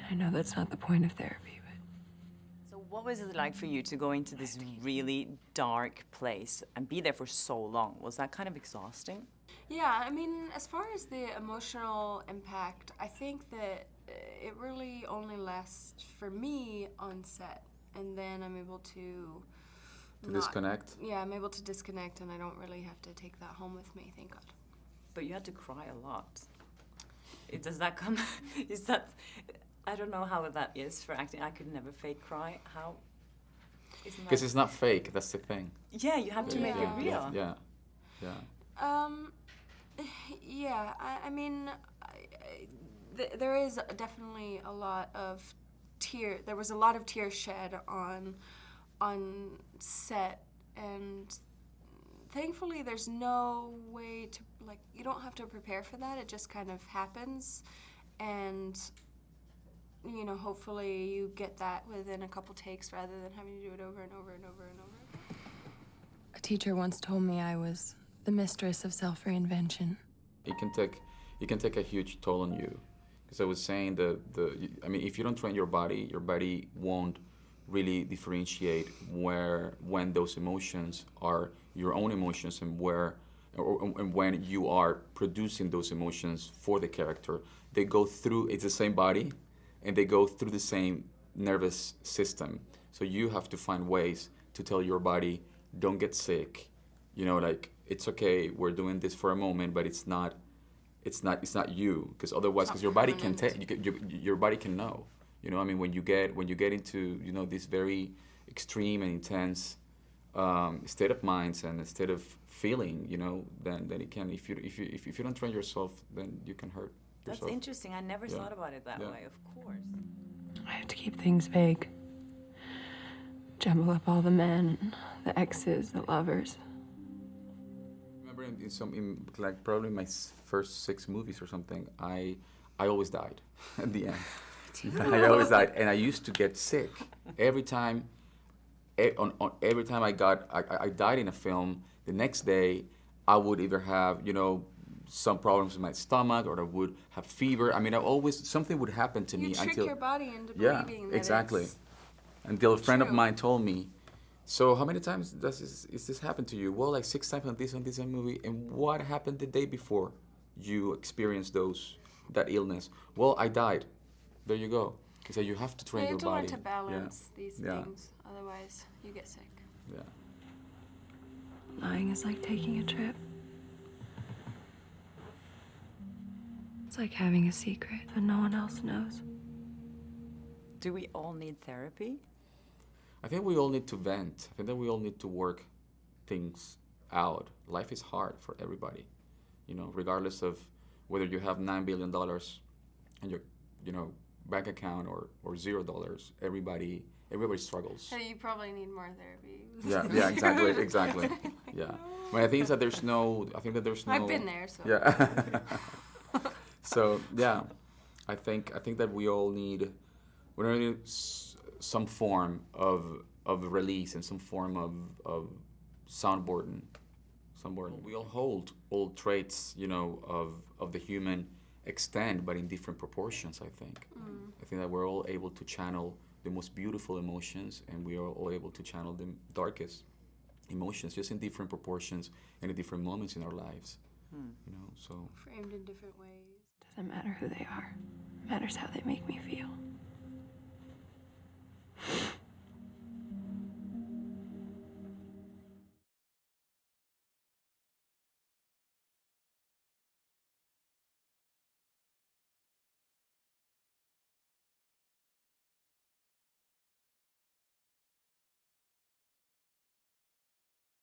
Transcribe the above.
I know that's not the point of therapy, but... So what was it like for you to go into this really dark place and be there for so long? Was that kind of exhausting? Yeah, I mean, as far as the emotional impact, I think that it really only lasts for me on set. And then I'm able to disconnect? Yeah, I'm able to disconnect, and I don't really have to take that home with me, thank God. But you had to cry a lot. Does that come... is that... I don't know how that is for acting. I could never fake cry. How? Because it's not fake, that's the thing. Yeah, you have to make it real. Yeah. Yeah, I mean, there is definitely a lot of there was a lot of tears shed on set, and thankfully there's no way to, like, you don't have to prepare for that. It just kind of happens, and you know, hopefully you get that within a couple takes rather than having to do it over and over and over and over. A teacher once told me I was the mistress of self-reinvention. It can take a huge toll on you. Because I was saying I mean, if you don't train your body won't really differentiate when those emotions are your own emotions and and when you are producing those emotions for the character. They go through, it's the same body, and they go through the same nervous system. So you have to find ways to tell your body, don't get sick. You know, like, it's okay, we're doing this for a moment, but it's not you, because otherwise, because your body can your body can know. You know, I mean, when you get into, you know, this very extreme and intense state of minds and state of feeling, you know, then it can, if you don't train yourself, then you can hurt yourself. That's interesting. I never thought about it that way. Of course. I have to keep things vague. Jumble up all the men, the exes, the lovers. In like probably my first 6 movies or something, I always died at the end. I always died, and I used to get sick every time. Every time I died in a film, the next day I would either have, you know, some problems with my stomach, or I would have fever. I mean, something would happen to me until you trick your body into believing that exactly. it's Until a friend true. of mine told me, so how many times is this happen to you? Well, like 6 times on this movie. And what happened the day before you experienced that illness? Well, I died. There you go. He said you have to train your body. You have to learn to balance these things, otherwise you get sick. Yeah. Lying is like taking a trip. It's like having a secret that no one else knows. Do we all need therapy? I think we all need to vent. I think that we all need to work things out. Life is hard for everybody, you know, regardless of whether you have $9 billion in your, you know, bank account or $0. Everybody struggles. So you probably need more therapy. Yeah, exactly. Yeah. But I think that there's no. I've been there, so. Yeah. So yeah, I think that we all need some form of release and some form of soundboarding. We all hold old traits, you know, of the human extent, but in different proportions, I think. I think that we're all able to channel the most beautiful emotions, and we are all able to channel the darkest emotions, just in different proportions and at different moments in our lives. You know, so. Framed in different ways. Doesn't matter who they are. It matters how they make me feel.